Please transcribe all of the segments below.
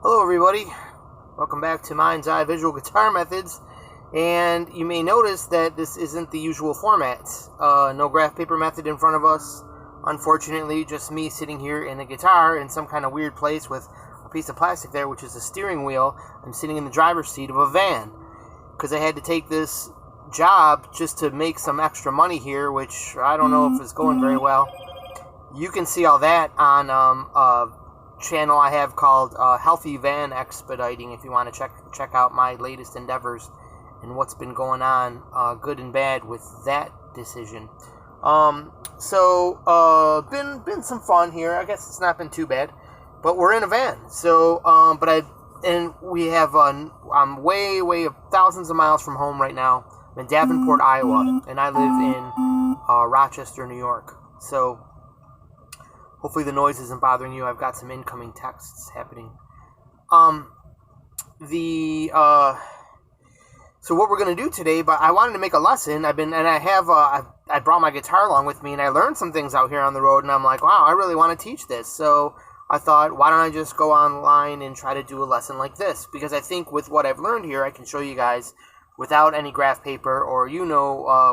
Hello everybody, welcome back to Mind's Eye Visual Guitar Methods, and you may notice that this isn't the usual format. No graph paper method in front of us, unfortunately, just me sitting here in the guitar in some kind of weird place with a piece of plastic there, which is a steering wheel. I'm sitting in the driver's seat of a van, because I had to take this job just to make some extra money here, which I don't know if is going very well. You can see all that on channel I have called Healthy Van Expediting if you want to check out my latest endeavors and what's been going on, good and bad, with that decision. Been some fun here. I guess it's not been too bad, but we're in a van. We have I'm way thousands of miles from home right now. I'm in Davenport, Iowa, and I live in Rochester, New York. So hopefully the noise isn't bothering you. I've got some incoming texts happening. So what we're gonna do today, but I wanted to make a lesson. I brought my guitar along with me, and I learned some things out here on the road, and I'm like, wow, I really want to teach this. So I thought, why don't I just go online and try to do a lesson like this? Because I think with what I've learned here, I can show you guys without any graph paper, or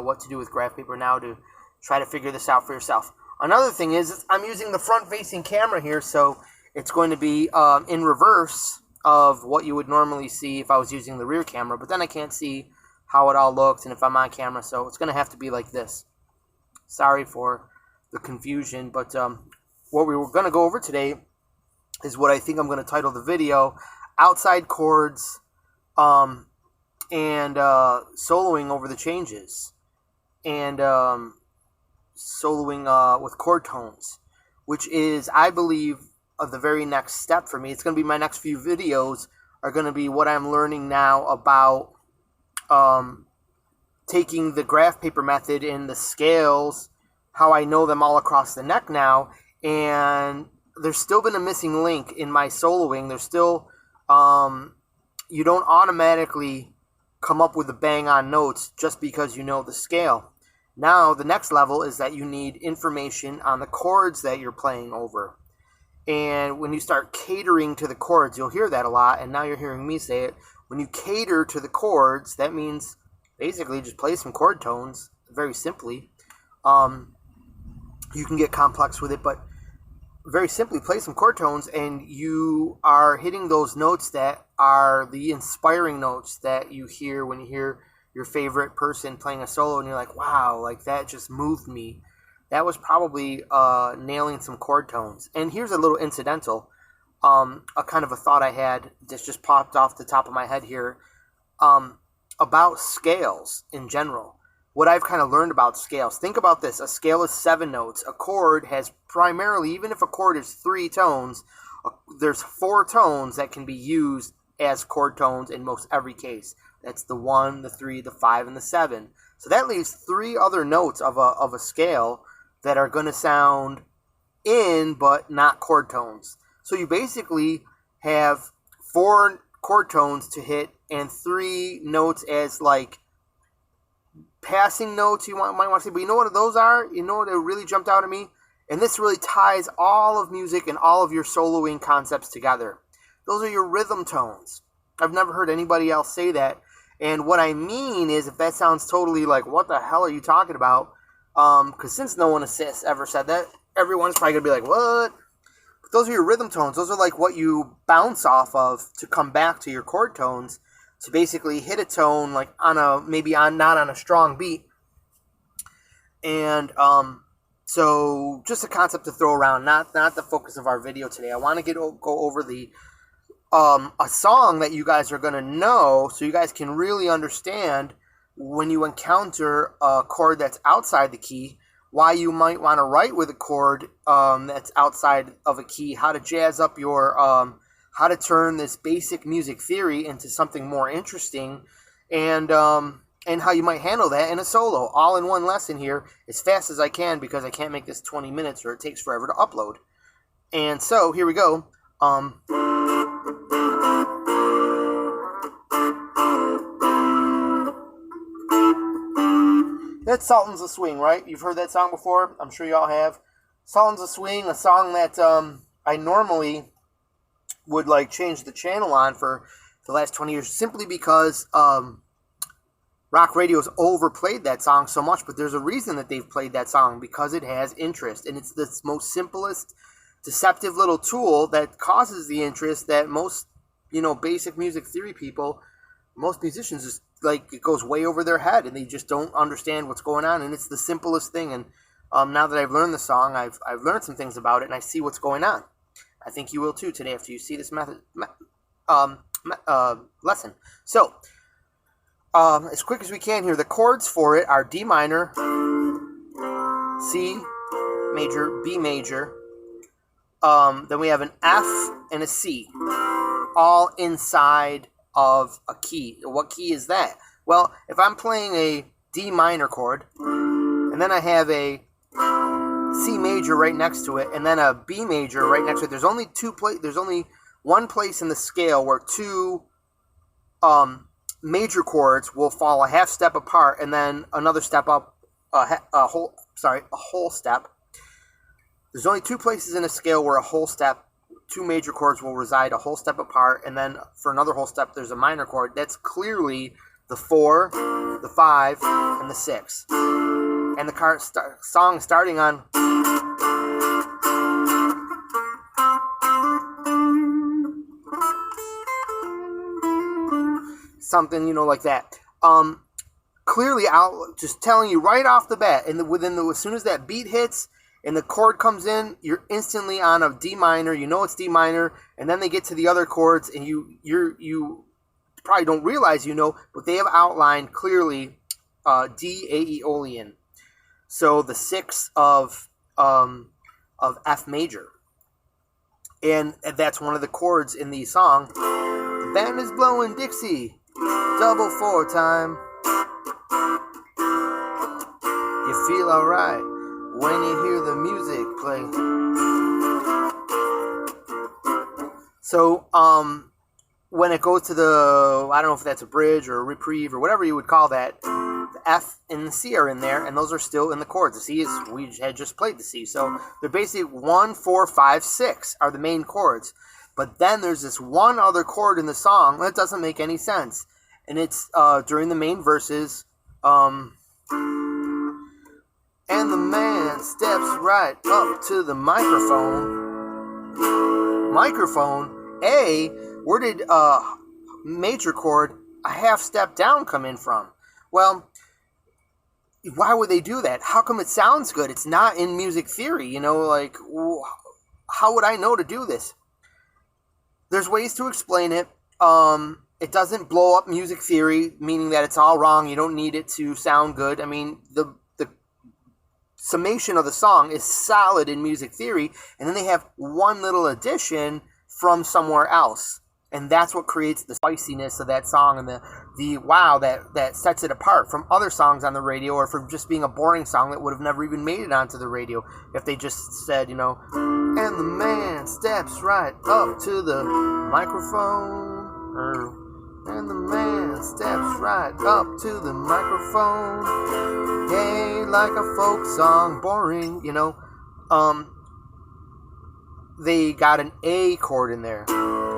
what to do with graph paper now to try to figure this out for yourself. Another thing is I'm using the front-facing camera here, so it's going to be in reverse of what you would normally see if I was using the rear camera, but then I can't see how it all looks and if I'm on camera, so it's going to have to be like this. Sorry for the confusion, but what we were going to go over today is what I think I'm going to title the video, Outside Chords and Soloing Over the Changes, and soloing with chord tones, which is, I believe, the very next step for me. It's going to be my next few videos are going to be what I'm learning now about taking the graph paper method and the scales, how I know them all across the neck now, and there's still been a missing link in my soloing. There's still, you don't automatically come up with the bang-on notes just because you know the scale. Now, the next level is that you need information on the chords that you're playing over. And when you start catering to the chords, you'll hear that a lot, and now you're hearing me say it. When you cater to the chords, that means basically just play some chord tones, very simply. You can get complex with it, but very simply play some chord tones, and you are hitting those notes that are the inspiring notes that you hear when you hear your favorite person playing a solo, and you're like, wow, like that just moved me. That was probably nailing some chord tones. And here's a little incidental, a kind of a thought I had that just popped off the top of my head here, about scales in general. What I've kind of learned about scales. Think about this. A scale is 7 notes. A chord has primarily, even if a chord is 3 tones, there's 4 tones that can be used as chord tones in most every case. That's the 1, the 3, the 5, and the 7. So that leaves 3 other notes of a scale that are going to sound in, but not chord tones. So you basically have 4 chord tones to hit and 3 notes as like passing notes you might want to say. But you know what those are? You know what really jumped out at me? And this really ties all of music and all of your soloing concepts together. Those are your rhythm tones. I've never heard anybody else say that. And what I mean is, if that sounds totally like, what the hell are you talking about? Because since no one has ever said that, everyone's probably going to be like, what? But those are your rhythm tones. Those are like what you bounce off of to come back to your chord tones, to basically hit a tone like on a, not on a strong beat. And so just a concept to throw around, not the focus of our video today. I want to go over the a song that you guys are going to know, so you guys can really understand when you encounter a chord that's outside the key, why you might want to write with a chord that's outside of a key, how to jazz up your, how to turn this basic music theory into something more interesting, and how you might handle that in a solo, all in one lesson here, as fast as I can, because I can't make this 20 minutes or it takes forever to upload. And so, here we go. That's Sultans of Swing, right? You've heard that song before. I'm sure you all have. Sultans of Swing, a song that I normally would like change the channel on for the last 20 years simply because rock radio's overplayed that song so much. But there's a reason that they've played that song, because it has interest, and it's the most simplest deceptive little tool that causes the interest that most, basic music theory people, most musicians, just like, it goes way over their head and they just don't understand what's going on. And it's the simplest thing. And now that I've learned the song, I've learned some things about it, and I see what's going on. I think you will too today after you see this lesson. So, as quick as we can here, the chords for it are D minor, C major, B major. Then we have an F and a C, all inside of a key. What key is that? Well, if I'm playing a D minor chord, and then I have a C major right next to it, and then a B major right next to it, there's only one place in the scale where two major chords will fall a half step apart, and then another step up, a whole step. There's only two places in a scale where two major chords will reside a whole step apart, and then for another whole step, there's a minor chord. That's clearly the 4, the 5, and the 6. And the song starting on something, like that. Clearly, just telling you right off the bat, and as soon as that beat hits and the chord comes in, you're instantly on a D minor. You know it's D minor, and then they get to the other chords, and you probably don't realize but they have outlined clearly D Aeolian. So the 6 of F major, and that's one of the chords in the song. The band is blowing Dixie, double 4 time. You feel alright when you hear the music play. So, when it goes to the, I don't know if that's a bridge or a reprieve or whatever you would call that, the F and the C are in there, and those are still in the chords. The C is, we had just played the C. So, they're basically 1, 4, 5, 6 are the main chords. But then there's this one other chord in the song that doesn't make any sense. And it's during the main verses, and the man steps right up to the microphone. Microphone, A, where did major chord, a half step down come in from? Well, why would they do that? How come it sounds good? It's not in music theory, how would I know to do this? There's ways to explain it. It doesn't blow up music theory, meaning that it's all wrong. You don't need it to sound good. I mean, the summation of the song is solid in music theory, and then they have one little addition from somewhere else. And that's what creates the spiciness of that song and the wow that sets it apart from other songs on the radio, or from just being a boring song that would have never even made it onto the radio if they just said, and the man steps right up to the microphone. And the man steps right up to the microphone. Hey, like a folk song, boring, They got an A chord in there,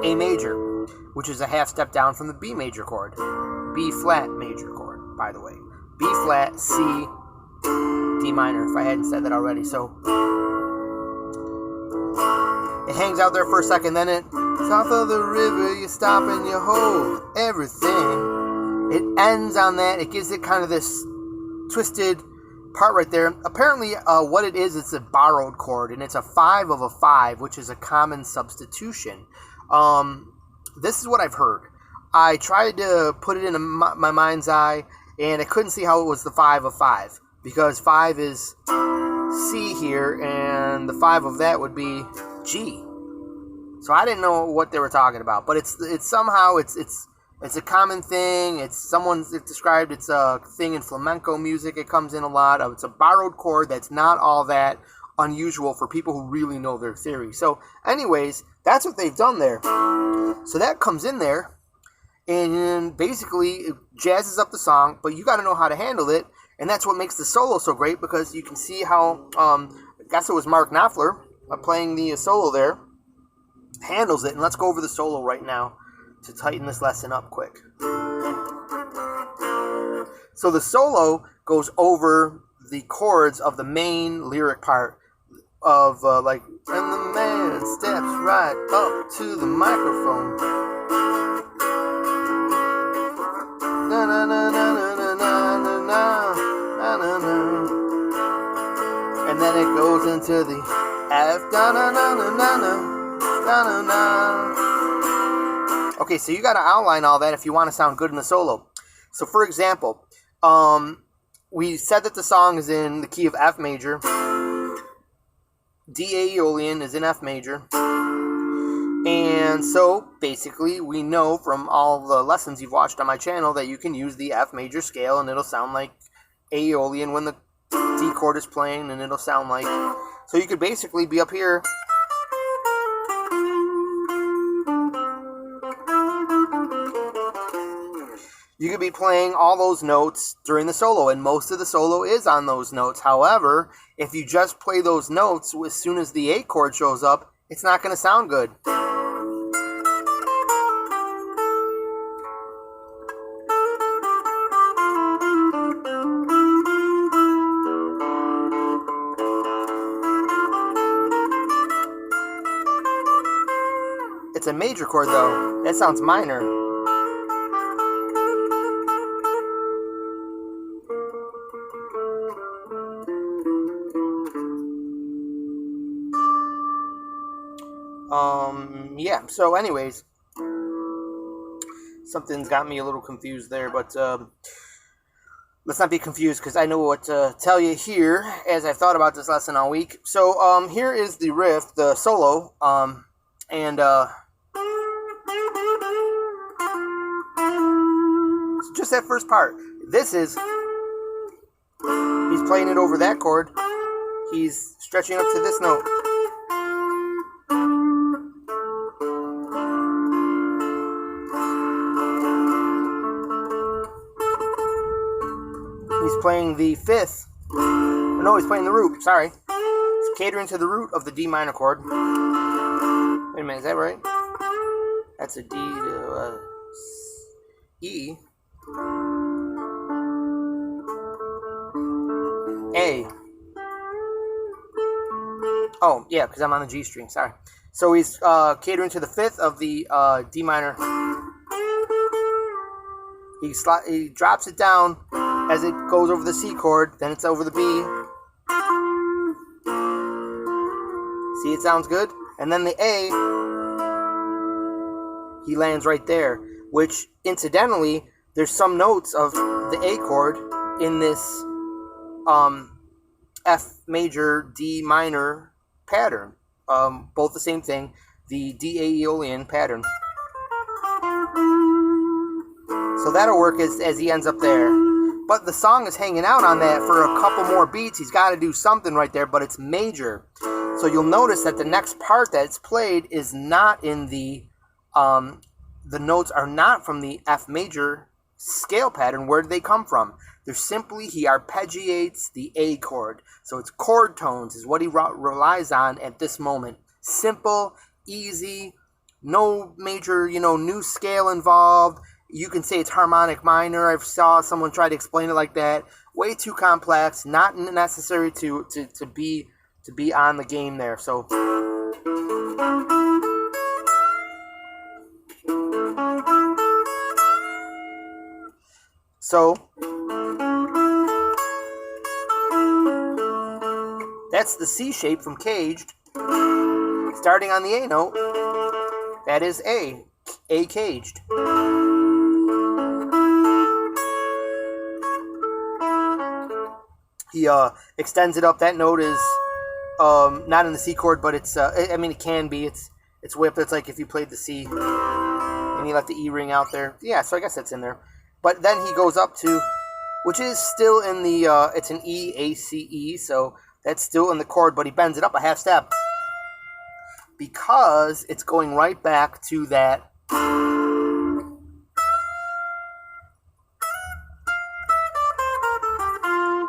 A major, which is a half step down from the B major chord. B flat major chord, by the way. B flat, C, D minor, if I hadn't said that already. So it hangs out there for a second, then it, south of the river, you stop and you hold everything. It ends on that. It gives it kind of this twisted part right there. Apparently, what it is, it's a borrowed chord, and it's a 5 of a 5, which is a common substitution. This is what I've heard. I tried to put it in my mind's eye, and I couldn't see how it was the 5 of 5, because 5 is C here, and the 5 of that would be G. So I didn't know what they were talking about, but it's somehow it's a common thing. It's described. It's a thing in flamenco music. It comes in a lot. It's a borrowed chord that's not all that unusual for people who really know their theory. So, anyways, that's what they've done there. So that comes in there, and basically it jazzes up the song. But you got to know how to handle it, and that's what makes the solo so great, because you can see how I guess it was Mark Knopfler playing the solo there. handles it. And let's go over the solo right now to tighten this lesson up quick. So the solo goes over the chords of the main lyric part of like, and the man steps right up to the microphone. Na na na na na na na na na na na. And then it goes into the F da na na na na na na na. Okay, so you got to outline all that if you want to sound good in the solo. So for example, we said that the song is in the key of F major. D Aeolian is in F major. And so basically we know from all the lessons you've watched on my channel that you can use the F major scale and it'll sound like Aeolian when the D chord is playing, and it'll sound like, so you could basically be up here you could be playing all those notes during the solo, and most of the solo is on those notes. However, if you just play those notes as soon as the A chord shows up, it's not going to sound good. It's a major chord though. That sounds minor. Yeah, so anyways, something's got me a little confused there, but let's not be confused because I know what to tell you here as I've thought about this lesson all week. So here is the riff, the solo, and just that first part. This is, he's playing it over that chord. He's stretching up to this note. He's playing the fifth. No, he's playing the root. Sorry. He's catering to the root of the D minor chord. Wait a minute, is that right? That's a D to E. A. Oh, yeah, because I'm on the G string. Sorry. So he's catering to the fifth of the D minor. He drops it down as it goes over the C chord. Then it's over the B. See, it sounds good. And then the A, he lands right there. Which, incidentally, there's some notes of the A chord in this F major, D minor pattern. Both the same thing, the D Aeolian pattern. So that'll work as he ends up there. But the song is hanging out on that for a couple more beats. He's got to do something right there, but it's major. So you'll notice that the next part that's played is not in the notes are not from the F major scale pattern. Where do they come from? They're simply, he arpeggiates the A chord. So it's chord tones is what he relies on at this moment. Simple, easy, no major, new scale involved. You can say it's harmonic minor. I saw someone try to explain it like that. Way too complex, not necessary to be on the game there. So that's the C shape from Caged. Starting on the A note, that is A Caged. He extends it up. That note is not in the C chord, but it's it can be. It's whipped. It's like if you played the C and you let the E ring out there. Yeah, so I guess that's in there. But then he goes up to, which is still in the it's an E, A, C, E, so that's still in the chord, but he bends it up a half step because it's going right back to that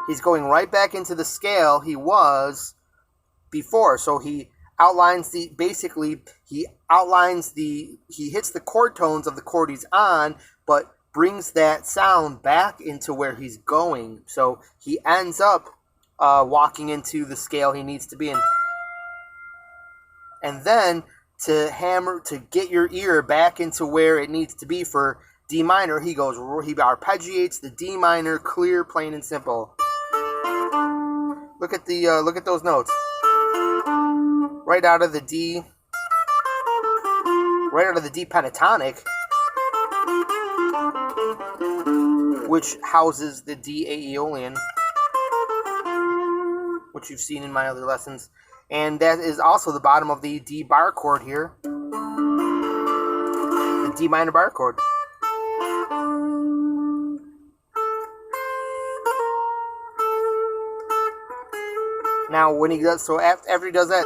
he's going right back into the scale he was before. So he outlines he hits the chord tones of the chord he's on, but brings that sound back into where he's going. So he ends up walking into the scale he needs to be in. And then to get your ear back into where it needs to be for D minor, he arpeggiates the D minor clear, plain and simple. Look at those notes. Right out of the D pentatonic, which houses the D Aeolian, which you've seen in my other lessons. And that is also the bottom of the D bar chord here. The D minor bar chord. Now, when he does, so after he does that,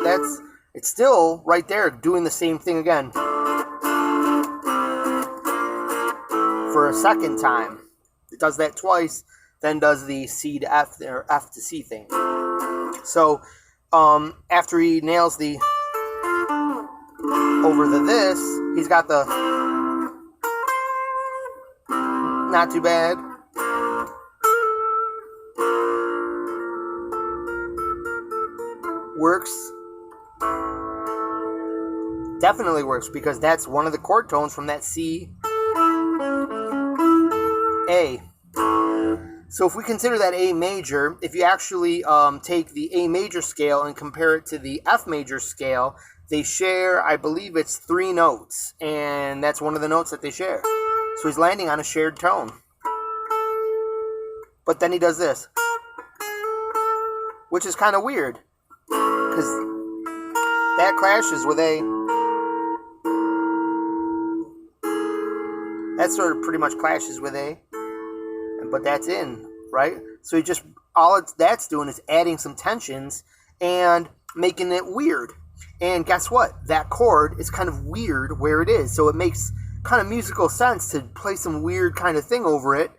it's still right there doing the same thing again for a second time. It does that twice, then does the C to F or F to C thing. So after he nails the over the this, he's got the not too bad. Works. Definitely works, because that's one of the chord tones from that C A. So if we consider that A major, if you actually take the A major scale and compare it to the F major scale, they share, I believe it's 3 notes, and that's one of the notes that they share. So he's landing on a shared tone. But then he does this, which is kind of weird, because that clashes with A. That sort of pretty much clashes with A. But that's in, right? So he just, that's doing is adding some tensions and making it weird. And guess what? That chord is kind of weird where it is. So it makes kind of musical sense to play some weird kind of thing over it,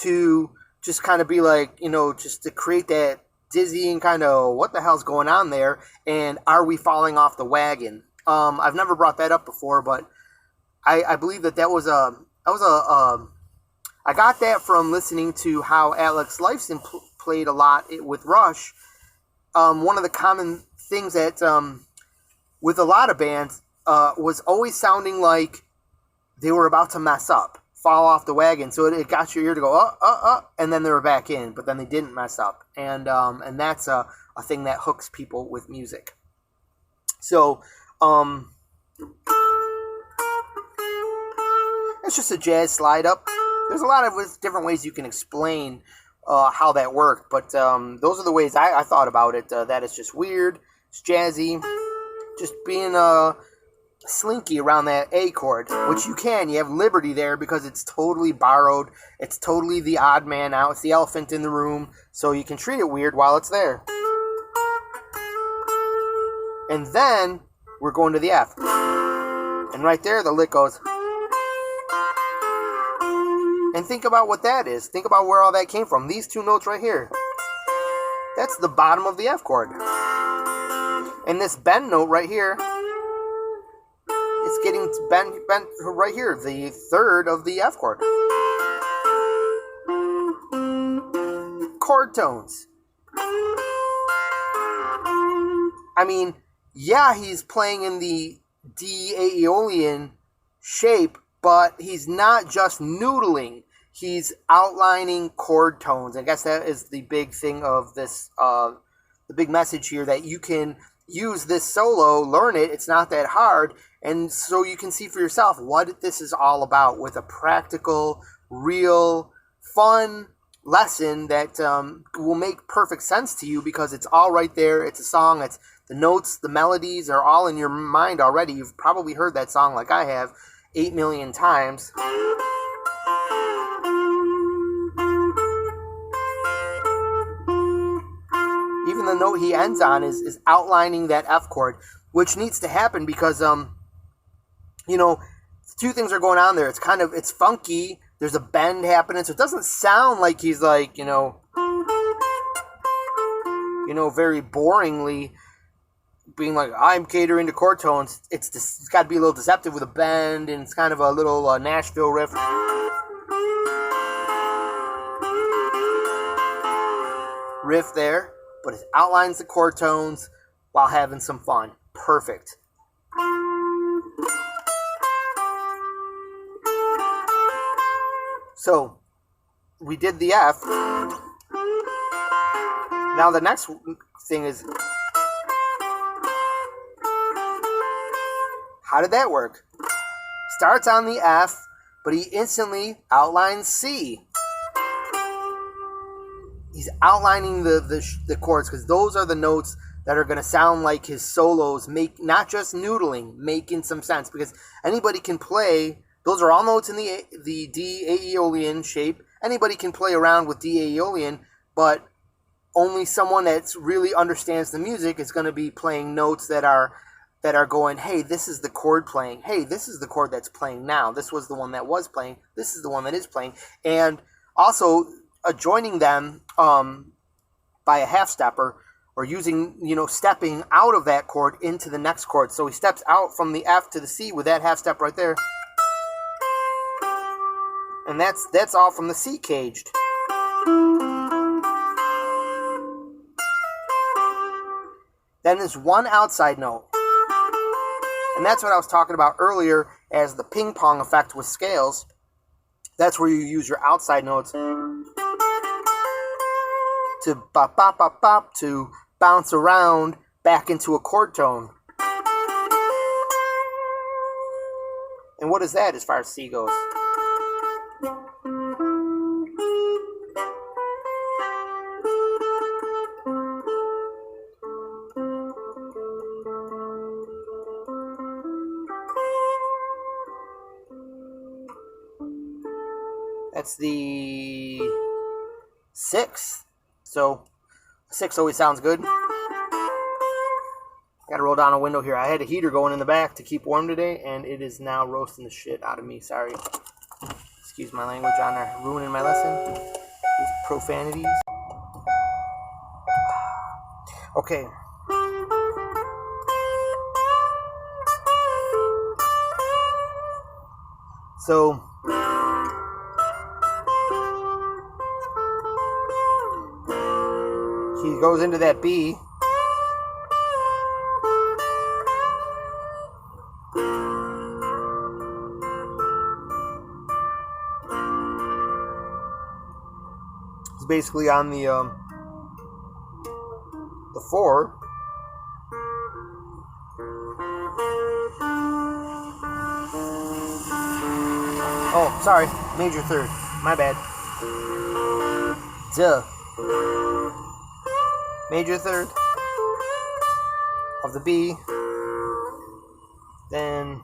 to just kind of be like, just to create that dizzying kind of what the hell's going on there, and are we falling off the wagon? I've never brought that up before, but I believe that was I got that from listening to how Alex Lifeson played a lot with Rush. One of the common things that with a lot of bands was always sounding like they were about to mess up, fall off the wagon. So it got your ear to go, and then they were back in, but then they didn't mess up. And that's a thing that hooks people with music. So it's just a jazz slide up. There's a lot of different ways you can explain how that worked, but those are the ways I thought about it. That it's just weird, it's jazzy, just being slinky around that A chord, which you have liberty there because it's totally borrowed. It's totally the odd man out. It's the elephant in the room, so you can treat it weird while it's there. And then we're going to the F, and right there the lick goes. And think about what that is. Think about where all that came from. These 2 notes right here. That's the bottom of the F chord. And this bend note right here, it's getting bent right here, the 3rd of the F chord. Chord tones. I mean, yeah, he's playing in the D Aeolian shape, but he's not just noodling. He's outlining chord tones. I guess that is the big thing of this, the big message here, that you can use this solo, learn it, it's not that hard, and so you can see for yourself what this is all about with a practical, real, fun lesson that will make perfect sense to you because it's all right there. It's a song, it's the notes, the melodies are all in your mind already. You've probably heard that song like I have 8 million times. Even the note he ends on is outlining that F chord, which needs to happen because, 2 things are going on there. It's funky. There's a bend happening, so it doesn't sound like he's like, very boringly being like, I'm catering to chord tones, it's got to be a little deceptive with a bend, and it's kind of a little Nashville riff. Riff there, but it outlines the chord tones while having some fun. Perfect. So, we did the F. Now the next thing is, how did that work? Starts on the F, but he instantly outlines C. He's outlining the chords, because those are the notes that are going to sound like his solos, not just noodling, making some sense. Because anybody can play, those are all notes in the D Aeolian shape. Anybody can play around with D Aeolian, but only someone that really understands the music is going to be playing notes that are going, hey, this is the chord playing. Hey, this is the chord that's playing now. This was the one that was playing. This is the one that is playing. And also joining them by a half stepper, or using, stepping out of that chord into the next chord. So he steps out from the F to the C with that half step right there. And that's all from the C caged. Then there's one outside note. And that's what I was talking about earlier as the ping pong effect with scales. That's where you use your outside notes to bop, bop, bop, bop, to bounce around back into a chord tone. And what is that as far as C goes? That's the 6th. So 6 always sounds good. Gotta roll down a window here. I had a heater going in the back to keep warm today, and it is now roasting the shit out of me. Sorry. Excuse my language on there. Ruining my lesson. These profanities. Okay. So he goes into that B. He's basically on the 4. Oh, sorry, major 3rd. My bad. Duh. Major 3rd of the B. Then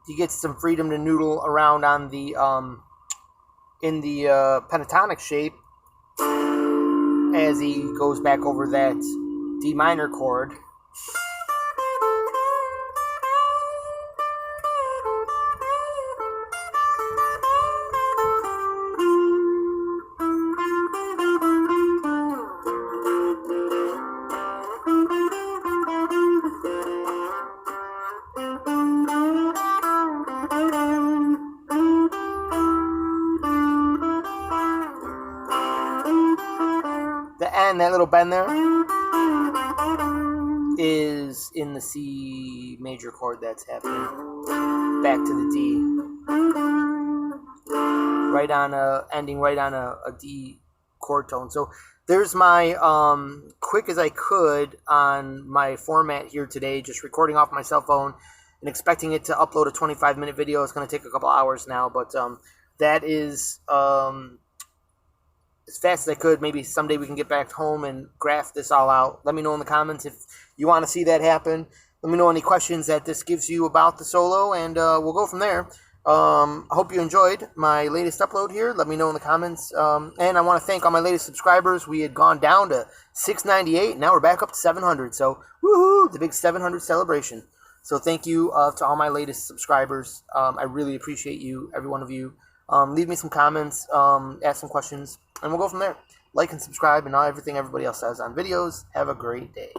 you get some freedom to noodle around on the in the pentatonic shape as he goes back over that D minor chord. That little bend there is in the C major chord that's happening back to the D, ending right on a D chord tone. So there's my quick as I could on my format here today, just recording off my cell phone and expecting it to upload a 25-minute video. It's going to take a couple hours now, but that is as fast as I could. Maybe someday we can get back home and graph this all out. Let me know in the comments if you want to see that happen. Let me know any questions that this gives you about the solo, and we'll go from there. I hope you enjoyed my latest upload here. Let me know in the comments. And I want to thank all my latest subscribers. We had gone down to 698. Now we're back up to 700. So, woohoo! The big 700 celebration. So thank you to all my latest subscribers. I really appreciate you, every one of you. Leave me some comments, ask some questions, and we'll go from there. Like and subscribe and everything everybody else says on videos. Have a great day.